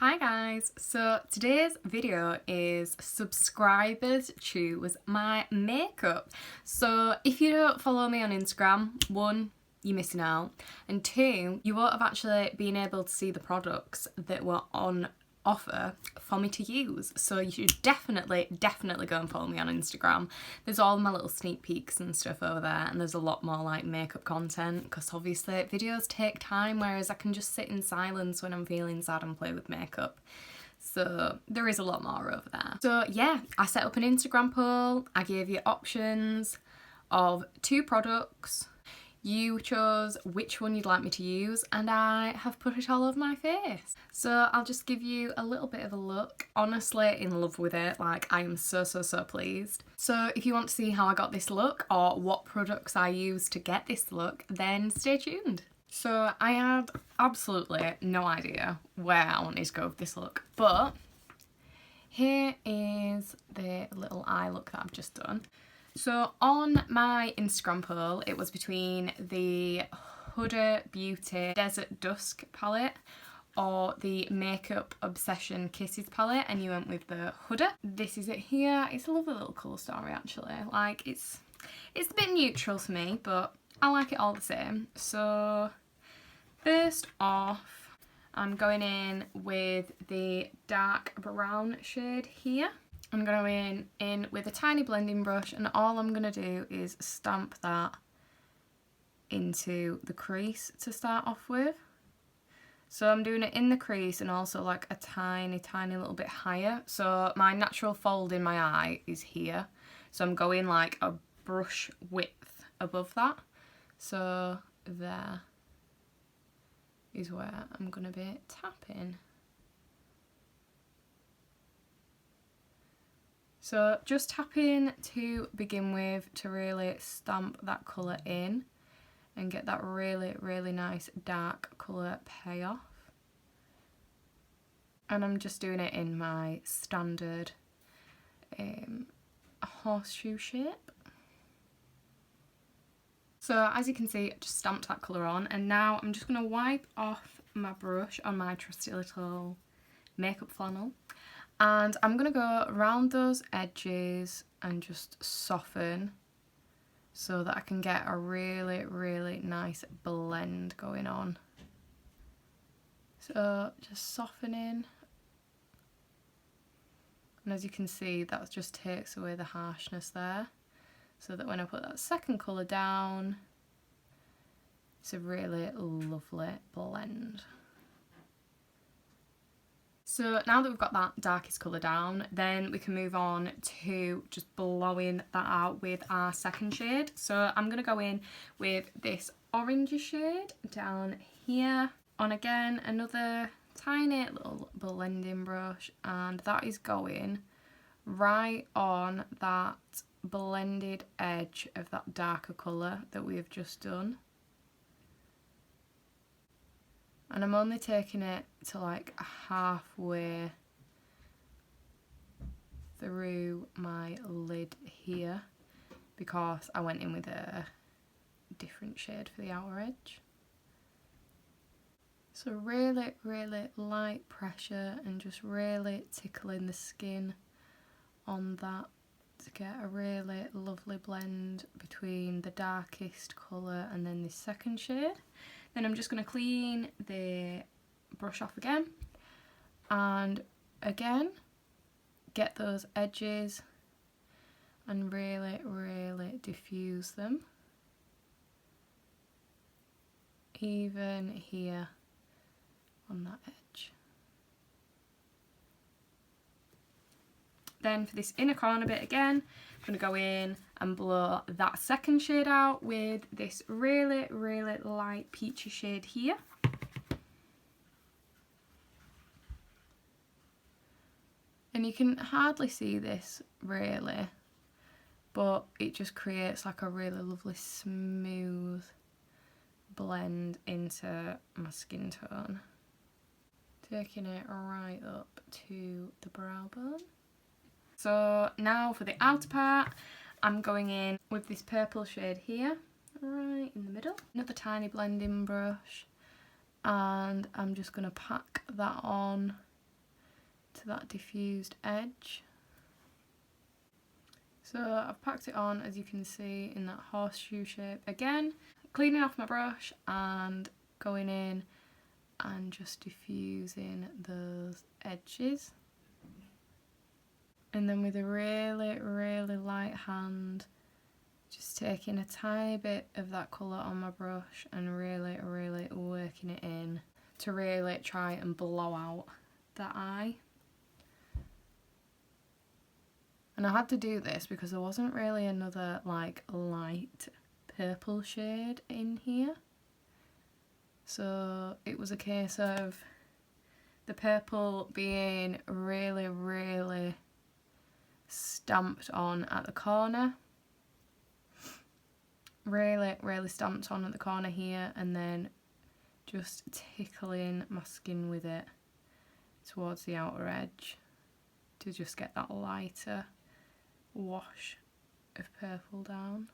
Hi guys, so today's video is subscribers choose my makeup. So if you don't follow me on Instagram, one, you're missing out, and two, you won't have actually been able to see the products that were on offer for me to use. So you should definitely go and follow me on Instagram. There's all my little sneak peeks and stuff over there, and there's a lot more like makeup content because obviously videos take time, whereas I can just sit in silence when I'm feeling sad and play with makeup. So there is a lot more over there. So yeah, I set up an Instagram poll. I gave you options of 2 products. You chose which one you'd like me to use, and I have put it all over my face. So I'll just give you a little bit of a look. Honestly, in love with it. Like, I am so pleased. So if you want to see how I got this look or what products I used to get this look, then stay tuned. So I had absolutely no idea where I wanted to go with this look, but here is the little eye look that I've just done. So on my Instagram poll, it was between the Huda Beauty Desert Dusk palette or the Makeup Obsession Kisses palette, and you went with the Huda. This is it here. It's a lovely little colour story actually. Like, it's a bit neutral for me, but I like it all the same. So first off, I'm going in with the dark brown shade here. I'm going in with a tiny blending brush, and all I'm going to do is stamp that into the crease to start off with. So I'm doing it in the crease and also like a tiny little bit higher. So my natural fold in my eye is here. So I'm going like a brush width above that. So there is where I'm going to be tapping. So just tapping to begin with to really stamp that colour in and get that really nice dark colour payoff. And I'm just doing it in my standard horseshoe shape. So as you can see, I just stamped that colour on, and now I'm just going to wipe off my brush on my trusty little makeup flannel. And I'm going to go around those edges and just soften so that I can get a really nice blend going on. So just softening. And as you can see, that just takes away the harshness there. So that when I put that second colour down, it's a really lovely blend. So now that we've got that darkest colour down, then we can move on to just blowing that out with our second shade. So I'm going to go in with this orangey shade down here on, again, another tiny little blending brush, and that is going right on that blended edge of that darker colour that we've just done. And I'm only taking it to like halfway through my lid here because I went in with a different shade for the outer edge. So really light pressure and just really tickling the skin on that to get a really lovely blend between the darkest colour and then the second shade. Then I'm just going to clean the brush off again and again get those edges and really diffuse them. Even here on that edge. Then for this inner corner bit again, I'm going to go in and blow that second shade out with this really light peachy shade here. And you can hardly see this really, but it just creates like a really lovely smooth blend into my skin tone. Taking it right up to the brow bone. So now for the outer part, I'm going in with this purple shade here, right in the middle. Another tiny blending brush, and I'm just going to pack that on to that diffused edge. So I've packed it on, as you can see, in that horseshoe shape. Again, cleaning off my brush and going in and just diffusing those edges. And then with a really, really light hand, just taking a tiny bit of that colour on my brush and really, really working it in to really try and blow out the eye. And I had to do this because there wasn't really another like light purple shade in here. So it was a case of the purple being really, really stamped on at the corner. Really, really stamped on at the corner here, and then just tickling my skin with it towards the outer edge to just get that lighter wash of purple down.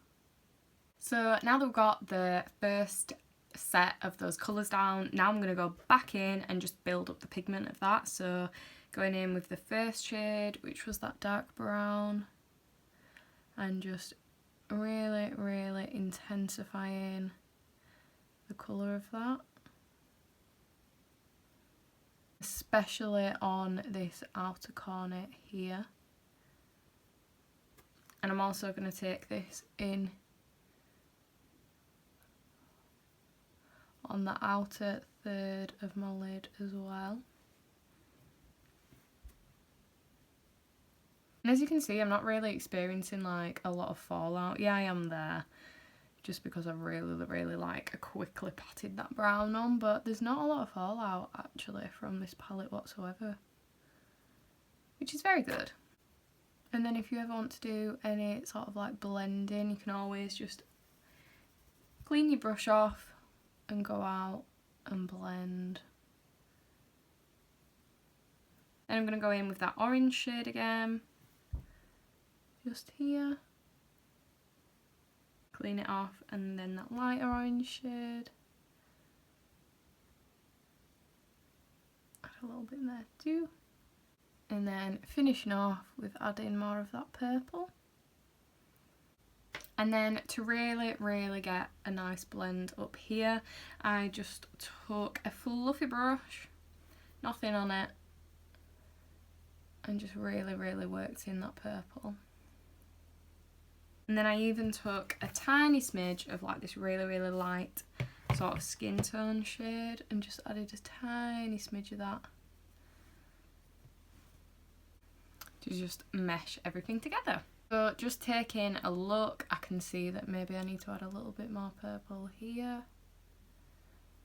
So now that we've got the first set of those colours down, now I'm going to go back in and just build up the pigment of that. So going in with the first shade, which was that dark brown, and just really, really intensifying the colour of that. Especially on this outer corner here. And I'm also going to take this in on the outer third of my lid as well. And as you can see, I'm not really experiencing like a lot of fallout. Yeah, I am there, just because I've really, really like quickly patted that brown on, but there's not a lot of fallout actually from this palette whatsoever, which is very good. And then if you ever want to do any sort of like blending, you can always just clean your brush off and go out and blend. Then I'm going to go in with that orange shade again, just here. Clean it off, and then that lighter orange shade. Add a little bit there too. And then finishing off with adding more of that purple. And then to really, really get a nice blend up here, I just took a fluffy brush, nothing on it, and just really, really worked in that purple. And then I even took a tiny smidge of like this really, really light sort of skin tone shade and just added a tiny smidge of that to just mesh everything together. So just taking a look, I can see that maybe I need to add a little bit more purple here.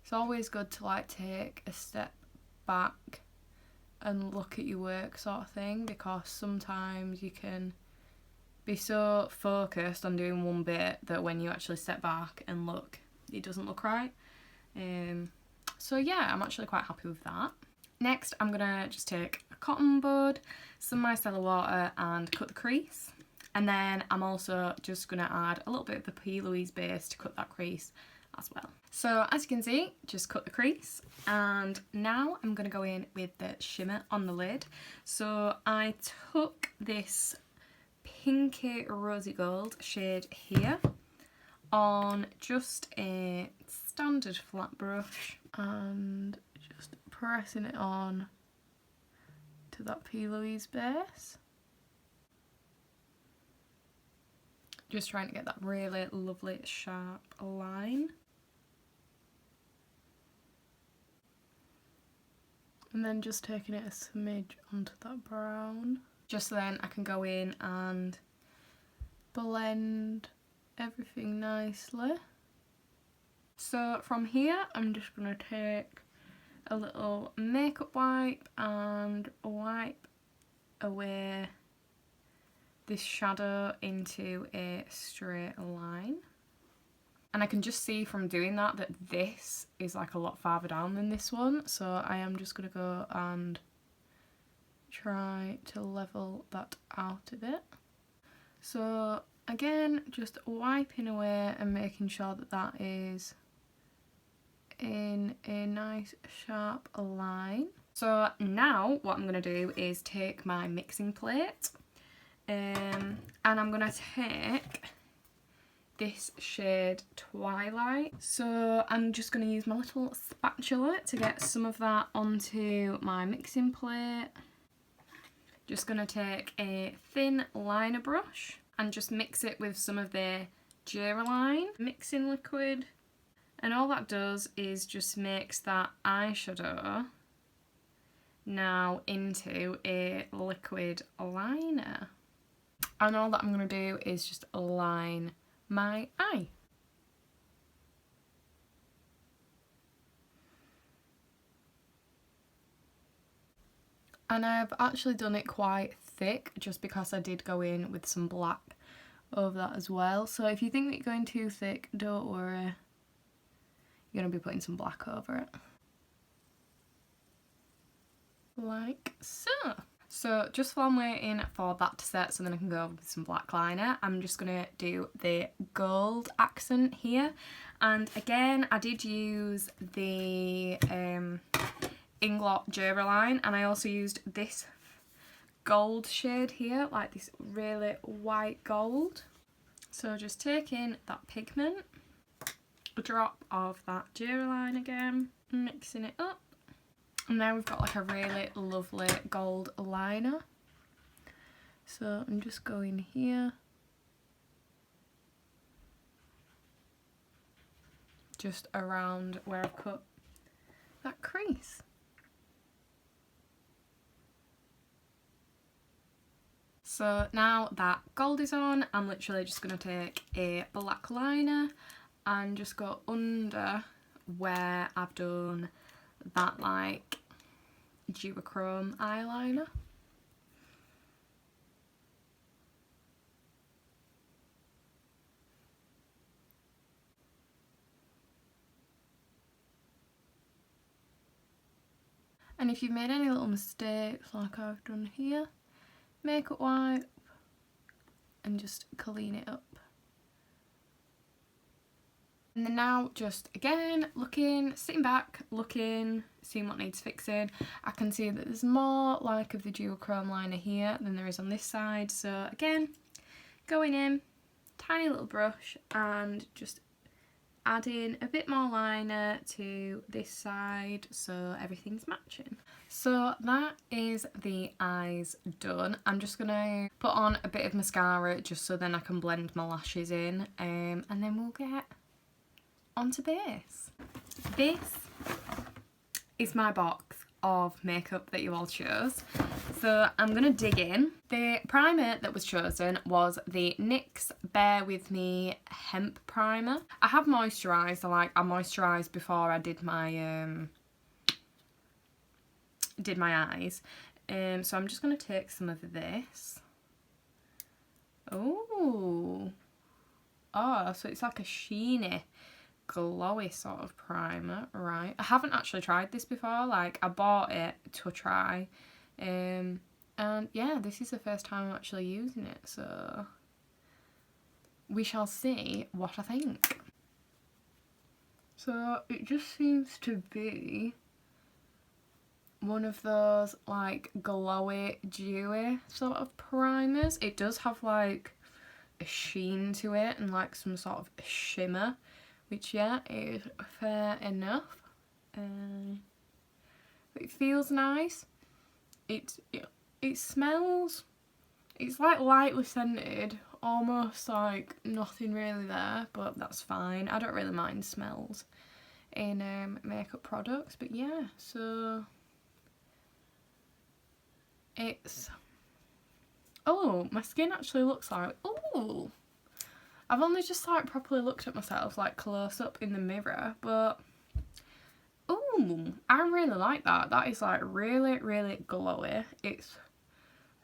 It's always good to like take a step back and look at your work sort of thing, because sometimes you can be so focused on doing one bit that when you actually step back and look, it doesn't look right. So yeah, I'm actually quite happy with that. Next, I'm gonna just take a cotton bud, some micellar water, and cut the crease. And then I'm also just gonna add a little bit of the P. Louise base to cut that crease as well. So as you can see, just cut the crease, and now I'm gonna go in with the shimmer on the lid. So I took this pinky rosy gold shade here on just a standard flat brush and just pressing it on to that P. Louise base. Just trying to get that really lovely sharp line. And then just taking it a smidge onto that brown. Just so then I can go in and blend everything nicely. So from here, I'm just going to take a little makeup wipe and wipe away this shadow into a straight line. And I can just see from doing that that this is like a lot farther down than this one. So I am just going to go and try to level that out a bit. So again, just wiping away and making sure that that is in a nice sharp line. So now what I'm going to do is take my mixing plate and I'm going to take this shade Twilight. So I'm just going to use my little spatula to get some of that onto my mixing plate. Just going to take a thin liner brush and just mix it with some of the Duraline mixing liquid. And all that does is just makes that eyeshadow now into a liquid liner. And all that I'm going to do is just line my eye. And I've actually done it quite thick just because I did go in with some black over that as well. So if you think that you're going too thick, don't worry. You're going to be putting some black over it. Like so. So just while I'm waiting for that to set so then I can go over with some black liner, I'm just going to do the gold accent here. And again, I did use the Inglot Duraline, and I also used this gold shade here, like this really white gold. So just taking that pigment, a drop of that Duraline again, mixing it up. And now we've got like a really lovely gold liner. So I'm just going here. Just around where I've cut that crease. So now that gold is on, I'm literally just going to take a black liner and just go under where I've done that like duochrome eyeliner. And if you've made any little mistakes like I've done here, makeup wipe and just clean it up. And then now just again looking, sitting back, looking, seeing what needs fixing. I can see that there's more like of the duochrome liner here than there is on this side. So again, going in, tiny little brush and just adding a bit more liner to this side so everything's matching. So that is the eyes done. I'm just gonna put on a bit of mascara just so then I can blend my lashes in, and then we'll get onto this. This is my box of makeup that you all chose. So I'm gonna dig in. The primer that was chosen was the NYX Bear With Me Hemp Primer. I have moisturised, I moisturised before I did my eyes. So I'm just gonna take some of this. Oh, so it's like a sheeny, glowy sort of primer, right? I haven't actually tried this before, like I bought it to try, and yeah, this is the first time I'm actually using it, so we shall see what I think. So it just seems to be one of those like glowy, dewy sort of primers. It does have like a sheen to it and like some sort of shimmer, which yeah, is fair enough. It feels nice. It smells, it's like lightly scented, almost like nothing really there, but that's fine. I don't really mind smells in makeup products, but yeah, so it's, oh, my skin actually looks like, oh, I've only just like properly looked at myself like close up in the mirror, but oh, I really like that. That is like really, really glowy. It's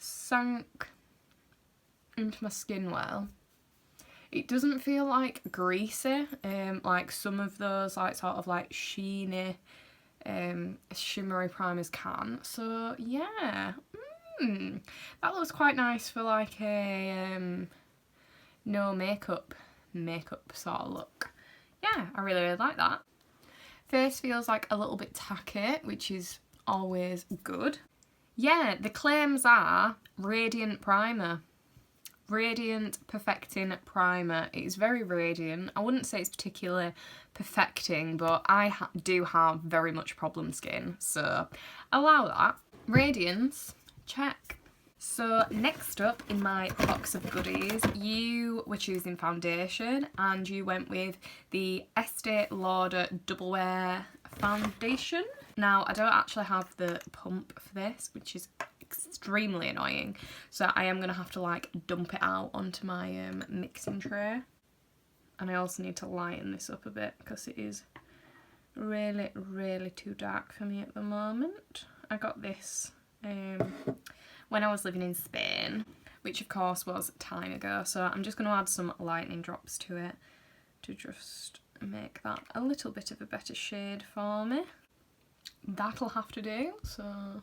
sank into my skin well. It doesn't feel like greasy, like some of those like sort of like sheeny, shimmery primers can. So yeah, that looks quite nice for like a no makeup sort of look. Yeah, I really, really like that. Face feels like a little bit tacky, which is always good. Yeah, the claims are Radiant Primer. Radiant Perfecting Primer. It's very radiant. I wouldn't say it's particularly perfecting, but I do have very much problem skin, so allow that. Radiance, check. So next up in my box of goodies, you were choosing foundation and you went with the Estee Lauder Double Wear Foundation. Now, I don't actually have the pump for this, which is extremely annoying, so I am going to have to like dump it out onto my mixing tray. And I also need to lighten this up a bit because it is really, really too dark for me at the moment. I got this when I was living in Spain, which of course was time ago, so I'm just going to add some lightening drops to it to just make that a little bit of a better shade for me. That'll have to do, so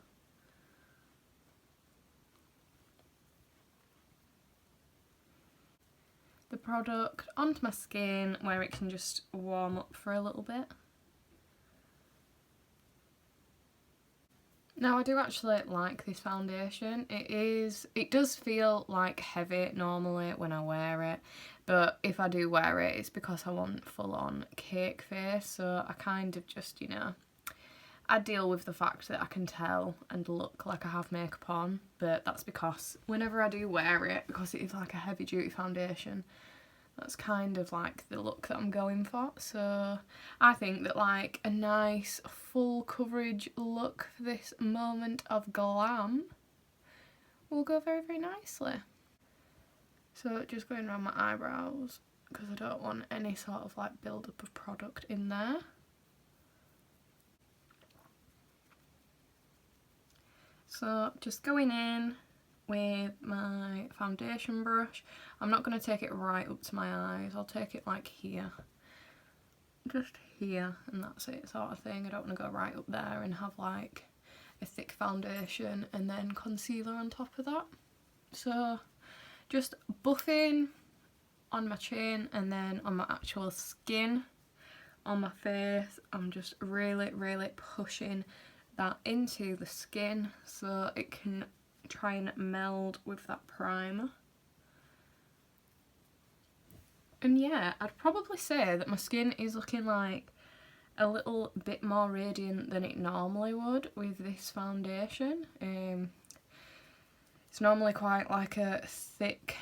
the product onto my skin where it can just warm up for a little bit. Now, I do actually like this foundation. It does feel like heavy normally when I wear it, but if I do wear it, it's because I want full-on cake face, so I kind of just, you know, I deal with the fact that I can tell and look like I have makeup on, but that's because whenever I do wear it, because it is like a heavy duty foundation, that's kind of like the look that I'm going for. So I think that like a nice full coverage look for this moment of glam will go very, very nicely. So just going around my eyebrows because I don't want any sort of like build up of product in there. So just going in with my foundation brush. I'm not going to take it right up to my eyes, I'll take it like here. Just here, and that's it sort of thing. I don't want to go right up there and have like a thick foundation and then concealer on top of that. So just buffing on my chin and then on my actual skin, on my face. I'm just really, really pushing that into the skin so it can try and meld with that primer. And yeah, I'd probably say that my skin is looking like a little bit more radiant than it normally would with this foundation. It's normally quite like a thick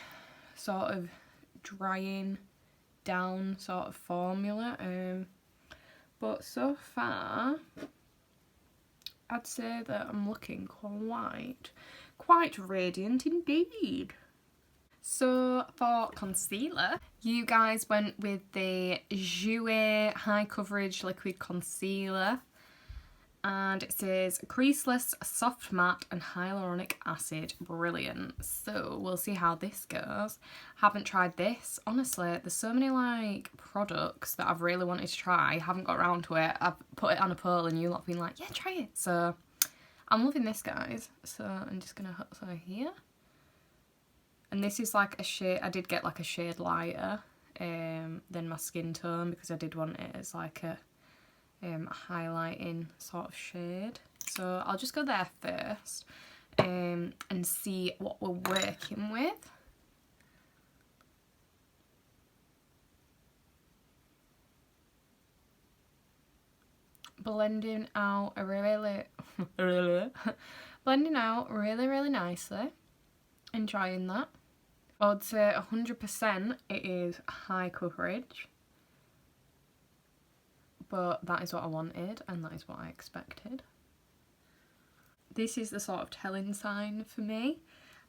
sort of drying down sort of formula, but so far I'd say that I'm looking quite radiant indeed. So for concealer, you guys went with the Jouer High Coverage Liquid Concealer, and it says creaseless, soft matte and hyaluronic acid, brilliant. So we'll see how this goes. Haven't tried this, honestly. There's so many like products that I've really wanted to try, haven't got around to it. I've put it on a poll and you lot been like, yeah, try it. So I'm loving this, guys. So I'm just gonna hot some here. And this is like a shade, I did get like a shade lighter than my skin tone because I did want it as like a highlighting sort of shade. So I'll just go there first and see what we're working with. Blending out blending out really, really nicely. Enjoying that. I would say 100% it is high coverage, but that is what I wanted and that is what I expected. This is the sort of telling sign for me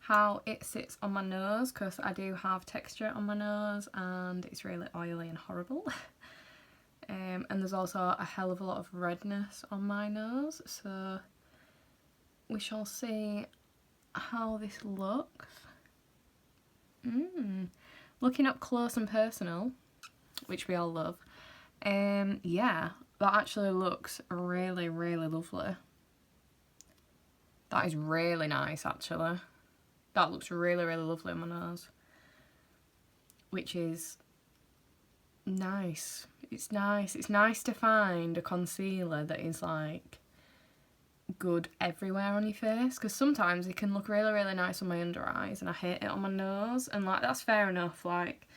how it sits on my nose, because I do have texture on my nose and it's really oily and horrible. And there's also a hell of a lot of redness on my nose, so we shall see how this looks. Looking up close and personal, which we all love. Yeah, that actually looks really, really lovely. That is really nice, actually. That looks really, really lovely on my nose, which is nice. It's nice. It's nice to find a concealer that is like good everywhere on your face, because sometimes it can look really, really nice on my under eyes and I hate it on my nose, and like that's fair enough. Like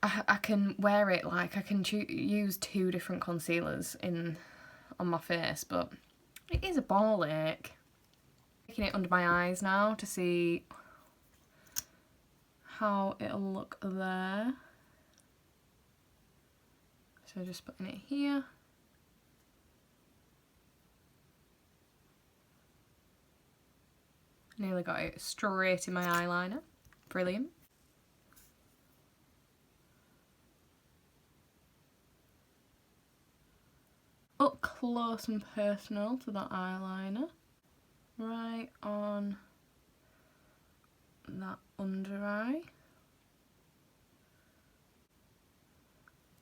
I can wear it, like I can use 2 different concealers on my face, but it is a ball ache. Taking it under my eyes now to see how it'll look there. So just putting it here. Nearly got it straight in my eyeliner. Brilliant. Up close and personal to that eyeliner. Right on that under eye.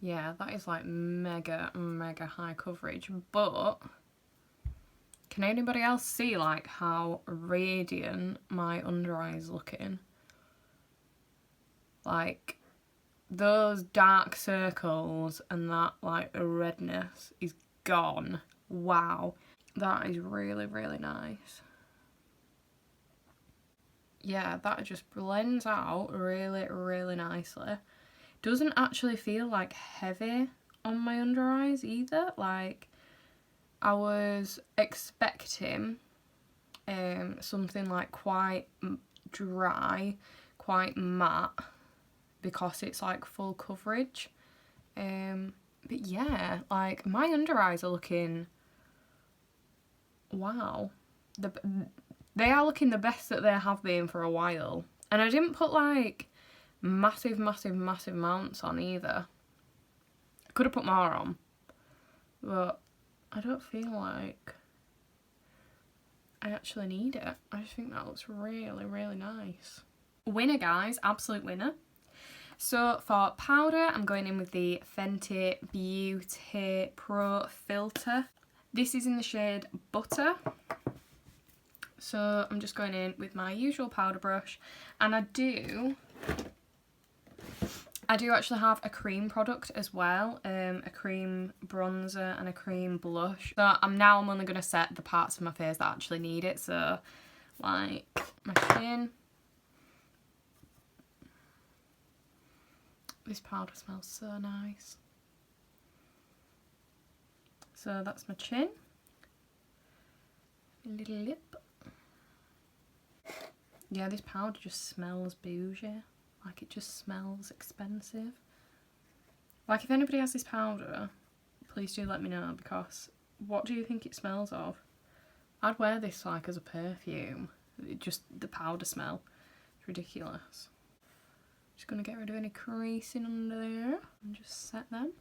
Yeah, that is like mega, mega high coverage, but can anybody else see like how radiant my under eye is looking? Like those dark circles and that like redness is gone. Wow, that is really, really nice. Yeah, that just blends out really, really nicely. Doesn't actually feel like heavy on my under eyes either. Like I was expecting something like quite dry, quite matte, because it's like full coverage. But yeah, like my under eyes are looking, wow. They are looking the best that they have been for a while. And I didn't put like massive, massive, massive amounts on either. I could have put more on, but I don't feel like I actually need it. I just think that looks really, really nice. Winner, guys, absolute winner. So for powder, I'm going in with the Fenty Beauty Pro Filter. This is in the shade Butter. So I'm just going in with my usual powder brush, and I do actually have a cream product as well, a cream bronzer and a cream blush. So I'm only going to set the parts of my face that actually need it, so like my chin. This powder smells so nice. So that's my chin, a little lip. Yeah, this powder just smells bougie. Like it just smells expensive. Like if anybody has this powder, please do let me know, because what do you think it smells of? I'd wear this like as a perfume. The powder smell. It's ridiculous. Just gonna get rid of any creasing under there and just set them.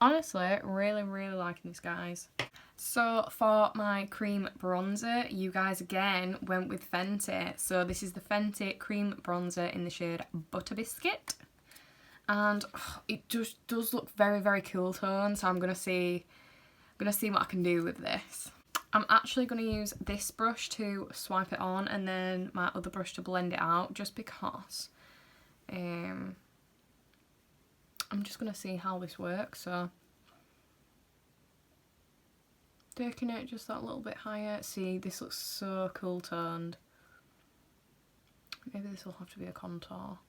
Honestly, really, really liking this, guys. So for my cream bronzer, you guys again went with Fenty. So this is the Fenty cream bronzer in the shade Butter Biscuit. And it just does look very, very cool tone. So I'm gonna see what I can do with this. I'm actually gonna use this brush to swipe it on, and then my other brush to blend it out, just because I'm just gonna see how this works. So taking it just that little bit higher. See, this looks so cool toned. Maybe this will have to be a contour.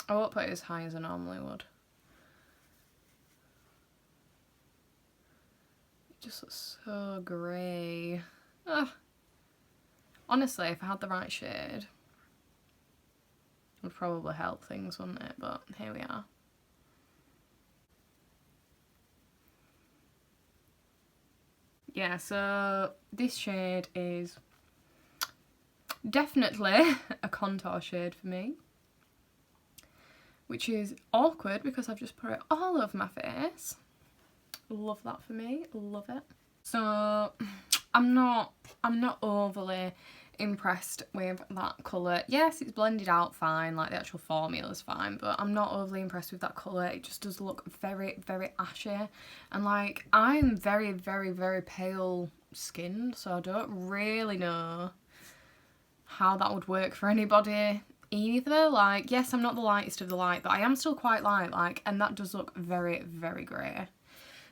I won't put it as high as I normally would. It just looks so grey. Honestly, if I had the right shade, it would probably help things, wouldn't it? But here we are. Yeah, so this shade is definitely a contour shade for me, which is awkward because I've just put it all over my face. Love that for me, love it. So I'm not overly impressed with that colour. Yes, it's blended out fine, like the actual formula's fine, but I'm not overly impressed with that colour. It just does look very, very ashy, and like I'm very, very, very pale skinned, so I don't really know how that would work for anybody either. Like, yes, I'm not the lightest of the light, but I am still quite light, like, and that does look very, very grey.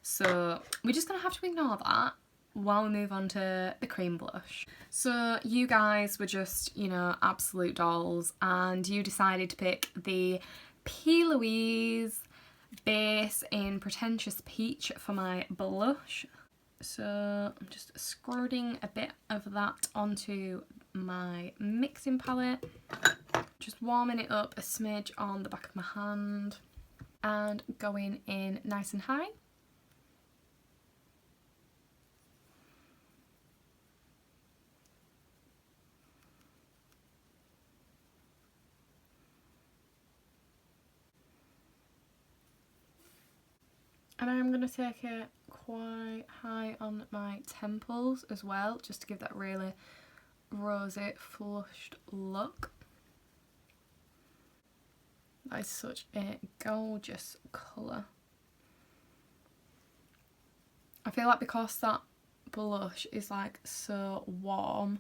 So we're just gonna have to ignore that while we move on to the cream blush. So you guys were just, you know, absolute dolls, and you decided to pick the P. Louise base in Pretentious Peach for my blush. So I'm just squirting a bit of that onto my mixing palette, just warming it up a smidge on the back of my hand and going in nice and high. And I'm going to take it quite high on my temples as well, just to give that really rosy, flushed look. That is such a gorgeous colour. I feel like because that blush is like so warm,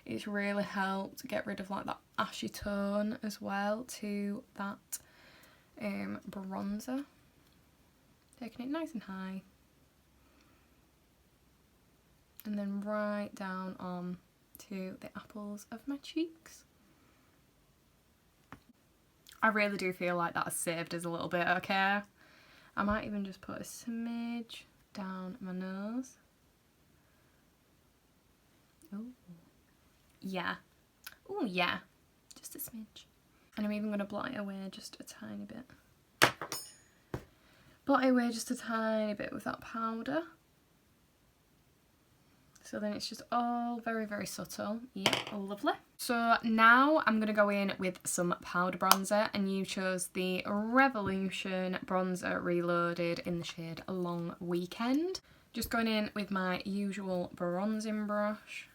it's really helped get rid of like that ashy tone as well to that bronzer. Taking it nice and high. And then right down on to the apples of my cheeks. I really do feel like that has saved us a little bit, okay? I might even just put a smidge down my nose. Ooh. Yeah. Ooh, yeah. Just a smidge. And I'm even going to blot it away just a tiny bit. Blot it away just a tiny bit with that powder. So then it's just all very, very subtle. Yeah, lovely. So now I'm going to go in with some powder bronzer, and you chose the Revolution Bronzer Reloaded in the shade Long Weekend. Just going in with my usual bronzing brush.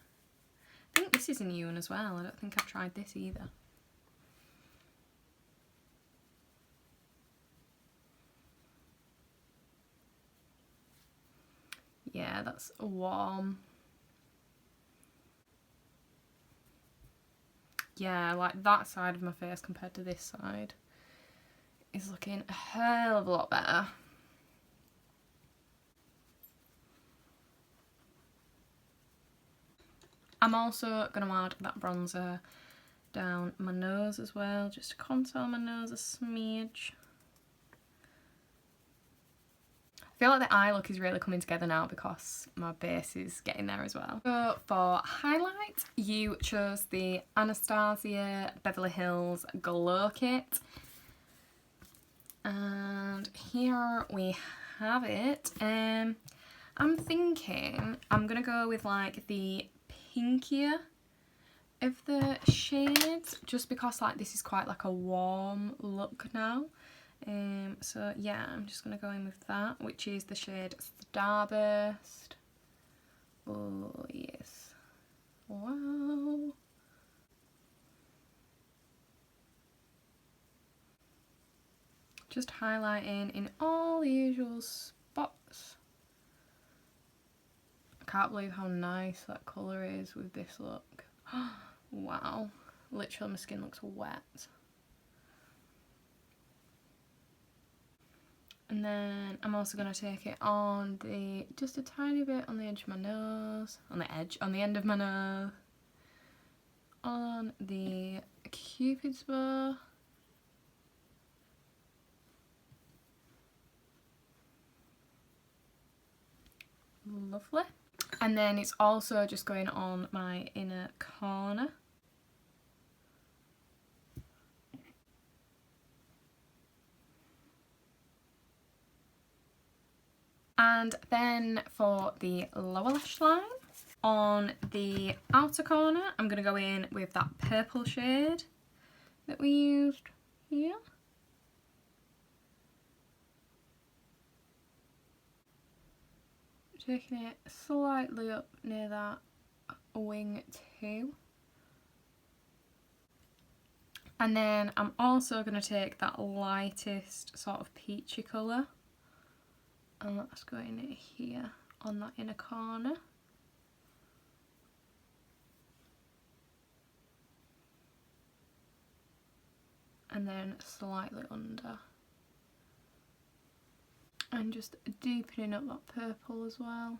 I think this is a new one as well. I don't think I've tried this either. Yeah, that's warm. Yeah, like that side of my face compared to this side is looking a hell of a lot better. I'm also going to add that bronzer down my nose as well, just to contour my nose a smidge. I feel like the eye look is really coming together now because my base is getting there as well. So for highlight, you chose the Anastasia Beverly Hills Glow Kit. And here we have it. I'm thinking I'm going to go with like the pinkier of the shades, just because like this is quite like a warm look now. So yeah, I'm just going to go in with that, which is the shade Starburst. Oh yes, wow. Just highlighting in all the usual spots. I can't believe how nice that colour is with this look. Wow, literally my skin looks wet. And then I'm also going to take it on the, just a tiny bit on the edge of my nose, on the end of my nose, on the Cupid's bow. Lovely. And then it's also just going on my inner corner. And then for the lower lash line, on the outer corner, I'm going to go in with that purple shade that we used here. Taking it slightly up near that wing too. And then I'm also going to take that lightest sort of peachy colour, and that's going here on that inner corner. and then slightly under. And just deepening up that purple as well.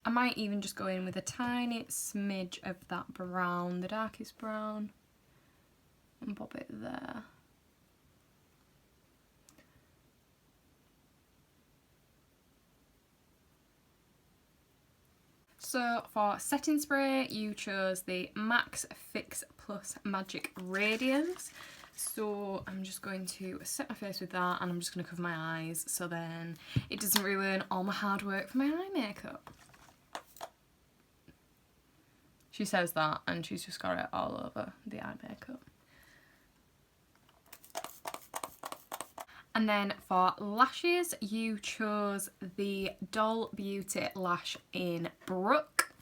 I might even just go in with a tiny smidge of that brown, the darkest brown, and pop it there. So for setting spray, you chose the MAC Fix Plus Magic Radiance. So I'm just going to set my face with that, and I'm just going to cover my eyes so then it doesn't ruin all my hard work for my eye makeup. She says that, and she's just got it all over the eye makeup. And then for lashes, you chose the Doll Beauty Lash in Brook.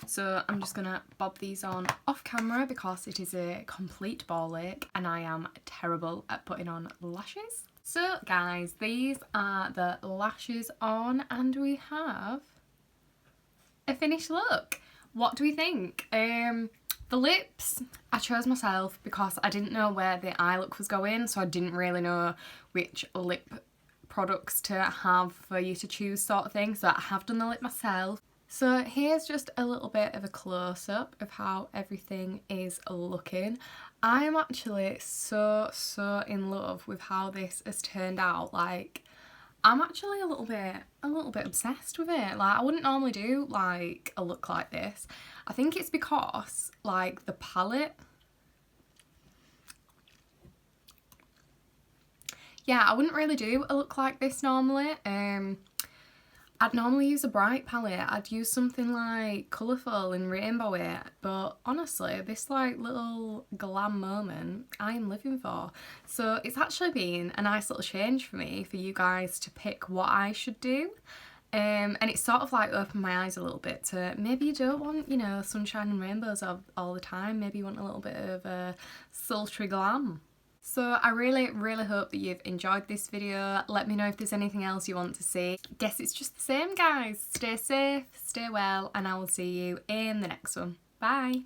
So I'm just gonna bob these on off camera because it is a complete ball ache and I am terrible at putting on lashes. So guys, these are the lashes on and we have a finished look. What do we think? The lips, I chose myself because I didn't know where the eye look was going, so I didn't really know which lip products to have for you to choose sort of thing, so I have done the lip myself. So here's just a little bit of a close-up of how everything is looking. I am actually so in love with how this has turned out. Like, I'm actually a little bit obsessed with it. Like, I wouldn't normally do like a look like this. I think it's because like the palette, yeah, I wouldn't really do a look like this normally. I'd normally use a bright palette. I'd use something like colourful and rainbowy, but honestly, this like little glam moment I'm living for. So it's actually been a nice little change for me, for you guys to pick what I should do. And it's sort of like opened my eyes a little bit to maybe you don't want, you know, sunshine and rainbows all the time. Maybe you want a little bit of a sultry glam. So I really hope that you've enjoyed this video. Let me know if there's anything else you want to see. Guess it's just the same, guys. Stay safe, stay well, and I will see you in the next one. Bye!